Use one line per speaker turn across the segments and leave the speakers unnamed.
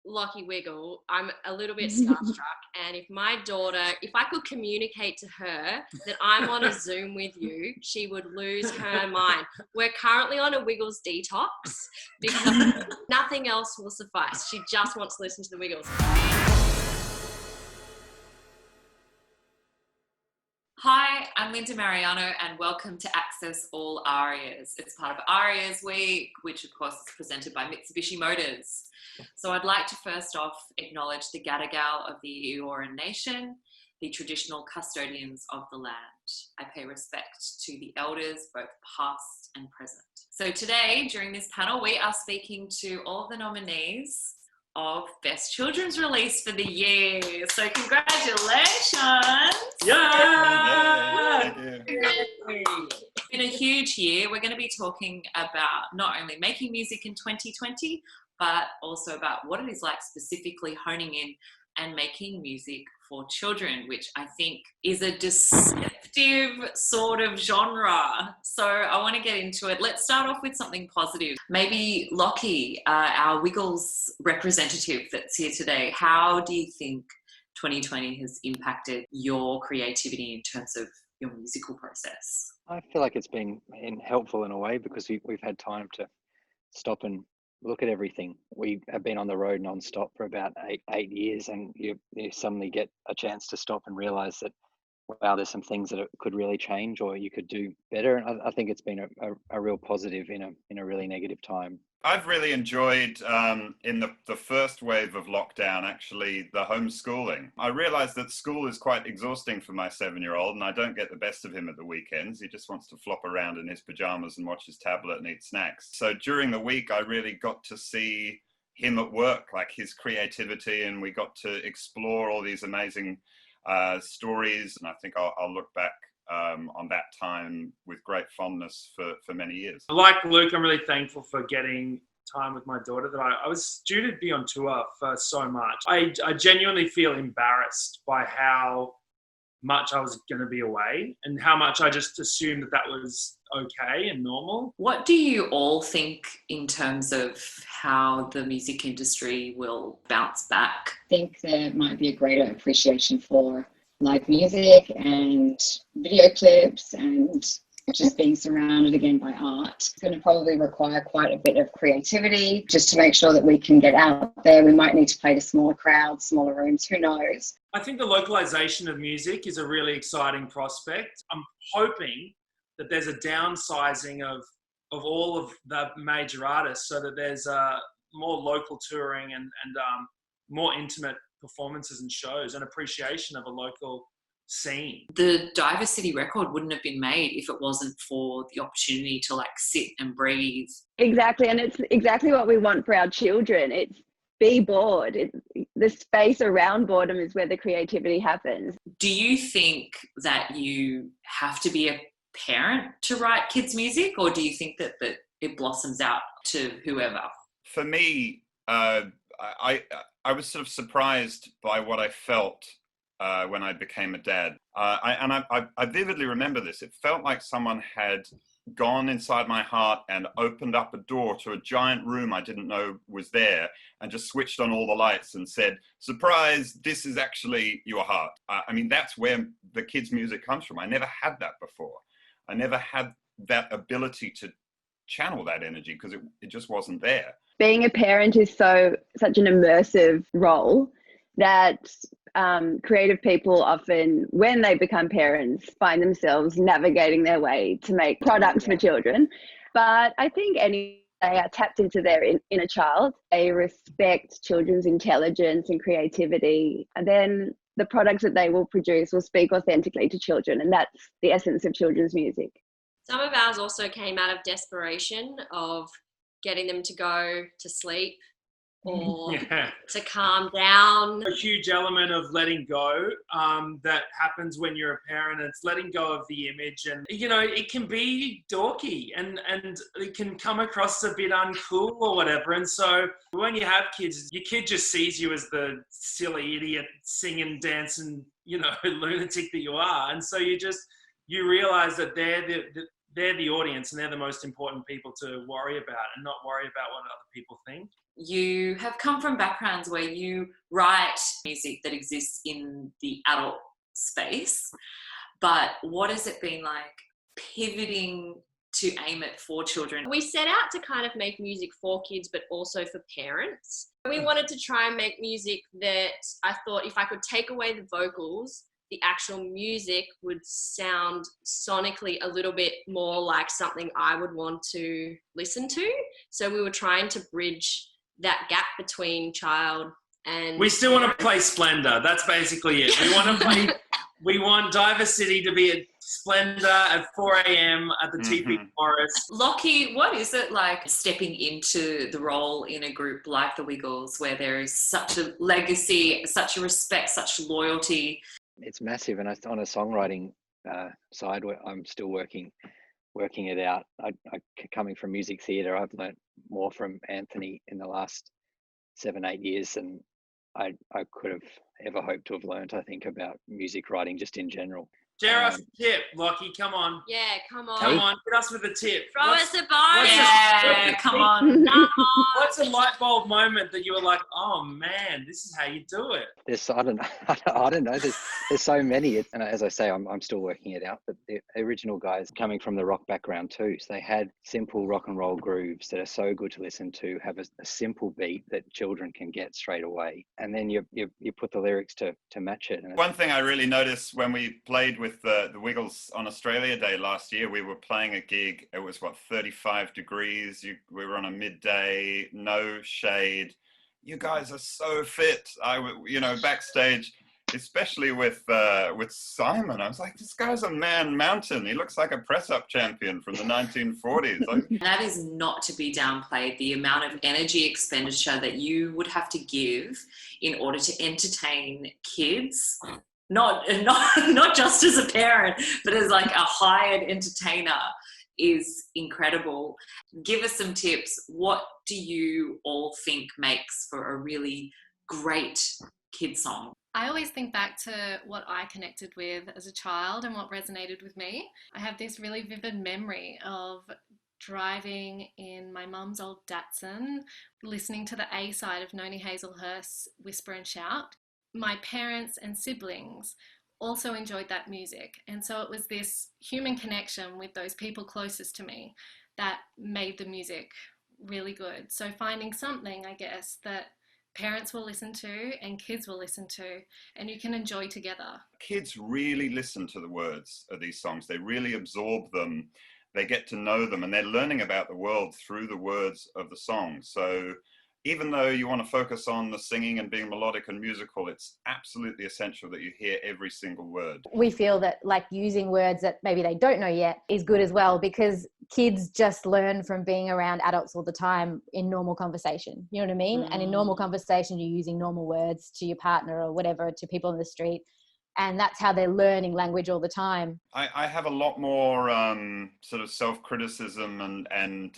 Lockie Wiggle, I'm a little bit starstruck. And if I could communicate to her that I'm on a Zoom with you, she would lose her mind. We're currently on a Wiggles detox because nothing else will suffice. She just wants to listen to the Wiggles.
Hi, I'm Linda Marigliano and welcome to Access All ARIAs. It's part of ARIAs Week, which of course is presented by Mitsubishi Motors. So I'd like to first off acknowledge the Gadigal of the Eora Nation, the traditional custodians of the land. I pay respect to the elders, both past and present. So today, during this panel, we are speaking to all of the nominees of Best Children's Release for the year. So congratulations!
Yeah!
It's been a huge year. We're going to be talking about not only making music in 2020, but also about what it is like specifically honing in and making music for children, which I think is a deceptive sort of genre. So I want to get into it. Let's start off with something positive. Maybe Lockie, our Wiggles representative that's here today, how do you think 2020 has impacted your creativity in terms of your musical process?
I feel like it's been helpful in a way because we've had time to stop and look at everything. We have been on the road non-stop for about eight years, and you suddenly get a chance to stop and realize that, wow, there's some things that could really change or you could do better. And I think it's been a real positive in a really negative time.
I've really enjoyed, in the first wave of lockdown, actually, the homeschooling. I realized that school is quite exhausting for my 7-year-old, and I don't get the best of him at the weekends. He just wants to flop around in his pajamas and watch his tablet and eat snacks. So during the week, I really got to see him at work, like his creativity, and we got to explore all these amazing stories. And I think I'll look back on that time with great fondness for many years.
Like Luke, I'm really thankful for getting time with my daughter that I was due to be on tour for so much. I genuinely feel embarrassed by how much I was going to be away and how much I just assumed that was okay and normal.
What do you all think in terms of how the music industry will bounce back?
I think there might be a greater appreciation for live music and video clips and just being surrounded again by art. It's going to probably require quite a bit of creativity just to make sure that we can get out there. We might need to play to smaller crowds, smaller rooms, who knows?
I think the localization of music is a really exciting prospect. I'm hoping that there's a downsizing of all of the major artists so that there's more local touring and more intimate performances and shows and appreciation of a local scene.
The Diversity record wouldn't have been made if it wasn't for the opportunity to sit and breathe.
Exactly, and it's exactly what we want for our children. It's be bored. The space around boredom is where the creativity happens.
Do you think that you have to be a parent to write kids' music, or do you think that it blossoms out to whoever?
For me, I was sort of surprised by what I felt when I became a dad. I vividly remember this. It felt like someone had gone inside my heart and opened up a door to a giant room I didn't know was there and just switched on all the lights and said, surprise, this is actually your heart. I mean, that's where the kids' music comes from. I never had that before. I never had that ability to channel that energy because it just wasn't there.
Being a parent is such an immersive role that creative people often, when they become parents, find themselves navigating their way to make products for children. But I think they are tapped into their inner child. They respect children's intelligence and creativity. And then the products that they will produce will speak authentically to children. And that's the essence of children's music.
Some of ours also came out of desperation of getting them to go to sleep or to calm down.
A huge element of letting go that happens when you're a parent. It's letting go of the image, and it can be dorky and it can come across a bit uncool or whatever. And so when you have kids, your kid just sees you as the silly idiot singing, dancing, lunatic that you are. And so you realize that they're they're the audience and they're the most important people to worry about and not worry about what other people think.
You have come from backgrounds where you write music that exists in the adult space, but what has it been like pivoting to aim it for children?
We set out to kind of make music for kids, but also for parents. We wanted to try and make music that I thought if I could take away the vocals, the actual music would sound sonically a little bit more like something I would want to listen to. So we were trying to bridge that gap between child and...
We still want to play Splendor. That's basically it. We want to play... We want Diver City to be at Splendor at 4 a.m. at the TP Forest.
Lockie, what is it like stepping into the role in a group like the Wiggles where there is such a legacy, such a respect, such loyalty?
It's massive, and on a songwriting side, where I'm still working it out. Coming from music theatre, I've learnt more from Anthony in the last 7-8 years than I could have ever hoped to have learnt, I think, about music writing just in general.
Share us a tip, Lockie. Come on.
Yeah, come on.
Come on, hit us with a tip.
Throw us a bone.
Yeah, come on.
What's a light bulb moment that you were like, oh man, this is how you do it?
I don't know. There's so many. And as I say, I'm still working it out. But the original guys coming from the rock background too, so they had simple rock and roll grooves that are so good to listen to. Have a simple beat that children can get straight away, and then you put the lyrics to match it. And
one thing I really noticed when we played with the Wiggles on Australia Day last year, we were playing a gig. It was 35 degrees. We were on a midday, no shade. You guys are so fit. Backstage, especially with Simon, I was like, this guy's a man mountain. He looks like a press-up champion from the 1940s.
That is not to be downplayed, the amount of energy expenditure that you would have to give in order to entertain kids. Not just as a parent, but as like a hired entertainer is incredible. Give us some tips. What do you all think makes for a really great kid song?
I always think back to what I connected with as a child and what resonated with me. I have this really vivid memory of driving in my mum's old Datsun, listening to the A side of Noni Hazelhurst's Whisper and Shout. My parents and siblings also enjoyed that music. And so it was this human connection with those people closest to me that made the music really good. So finding something, I guess, that parents will listen to and kids will listen to and you can enjoy together.
Kids really listen to the words of these songs. They really absorb them. They get to know them, and they're learning about the world through the words of the song. So even though you want to focus on the singing and being melodic and musical, it's absolutely essential that you hear every single word.
We feel that like using words that maybe they don't know yet is good as well, because kids just learn from being around adults all the time in normal conversation. You know what I mean? And in normal conversation, you're using normal words to your partner or whatever, to people in the street. And that's how they're learning language all the time. I
have a lot more sort of self-criticism and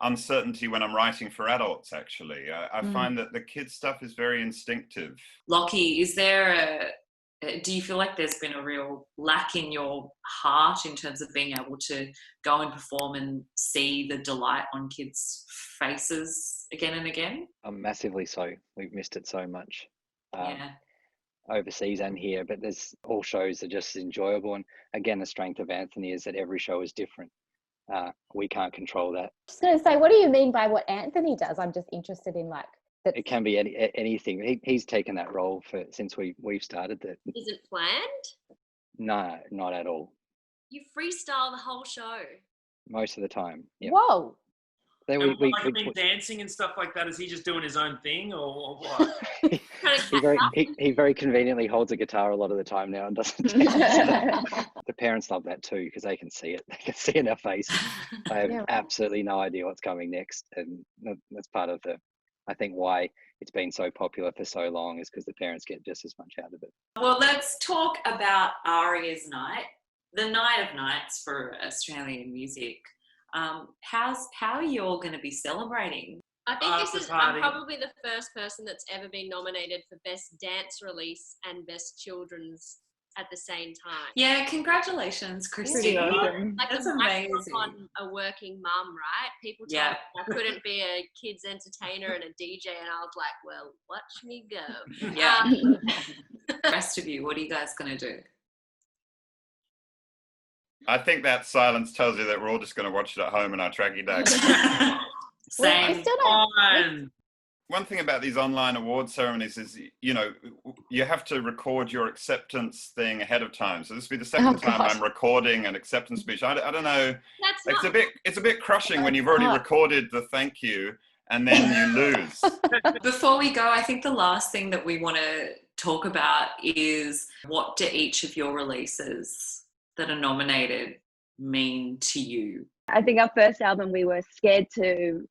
uncertainty when I'm writing for adults, actually. I find that the kids' stuff is very instinctive.
Lockie, do you feel like there's been a real lack in your heart in terms of being able to go and perform and see the delight on kids' faces again and again?
Massively so. We've missed it so much.
Yeah.
Overseas and here, but there's all shows are just as enjoyable. And again, the strength of Anthony is that every show is different. We can't control that.
I was going to say, what do you mean by what Anthony does? I'm just interested in like that.
It can be anything. He's taken that role since we've started that.
Is it planned?
No, not at all.
You freestyle the whole show.
Most of the time. Yeah.
Whoa.
We dancing and stuff like that. Is he just doing his own thing or what?
he very conveniently holds a guitar a lot of the time now and doesn't dance. The parents love that too, because they can see it. They can see it in our face. They have absolutely no idea what's coming next. And that's part of I think why it's been so popular for so long, is because the parents get just as much out of it.
Well, let's talk about ARIA's night, the night of nights for Australian music. How are you all going to be celebrating?
I think I'm probably the first person that's ever been nominated for Best Dance Release and Best Children's at the same time.
Yeah, congratulations,
Pretty
Christy.
awesome.
Like
That's
the mic drop
amazing.
on a working mum, right? People told
Yeah.
me I couldn't be a kids entertainer and a DJ, and I was like, well, watch me go.
Yeah. The rest of you, what are you guys going to do?
I think that silence tells you that we're all just going to watch it at home in our tracky days.
Well, I
Same.
still don't.
Fine.
One thing about these online award ceremonies is, you know, you have to record your acceptance thing ahead of time. So this will be the second time
God.
I'm recording an acceptance speech. I don't know.
That's
It's
not
a bit crushing when you've already recorded the thank you and then you lose.
Before we go, I think the last thing that we want to talk about is, what do each of your releases that are nominated mean to you?
I think our first album, we were scared to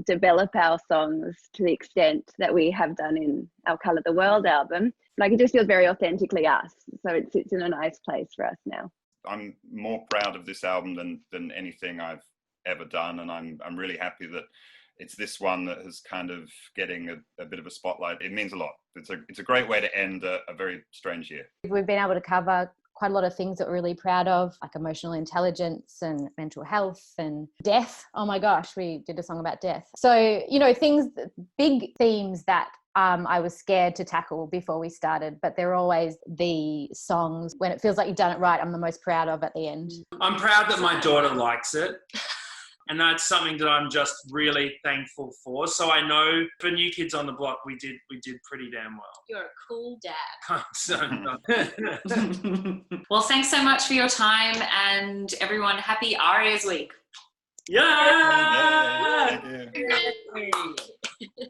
develop our songs to the extent that we have done in our Colour the World album. Like, it just feels very authentically us. So it sits in a nice place for us now.
I'm more proud of this album than anything I've ever done. And I'm really happy that it's this one that is kind of getting a bit of a spotlight. It means a lot. It's a great way to end a very strange year.
We've been able to cover quite a lot of things that we're really proud of, like emotional intelligence and mental health and death. Oh my gosh, we did a song about death. So, you know, big themes that I was scared to tackle before we started, but they're always the songs when it feels like you've done it right, I'm the most proud of at the end.
I'm proud that my daughter likes it. And that's something that I'm just really thankful for. So I know for New Kids on the Block, we did pretty damn well.
You're a cool dad.
So,
Well, thanks so much for your time, and everyone, happy ARIAs week.
yeah!
Yeah, thank you.
Yay.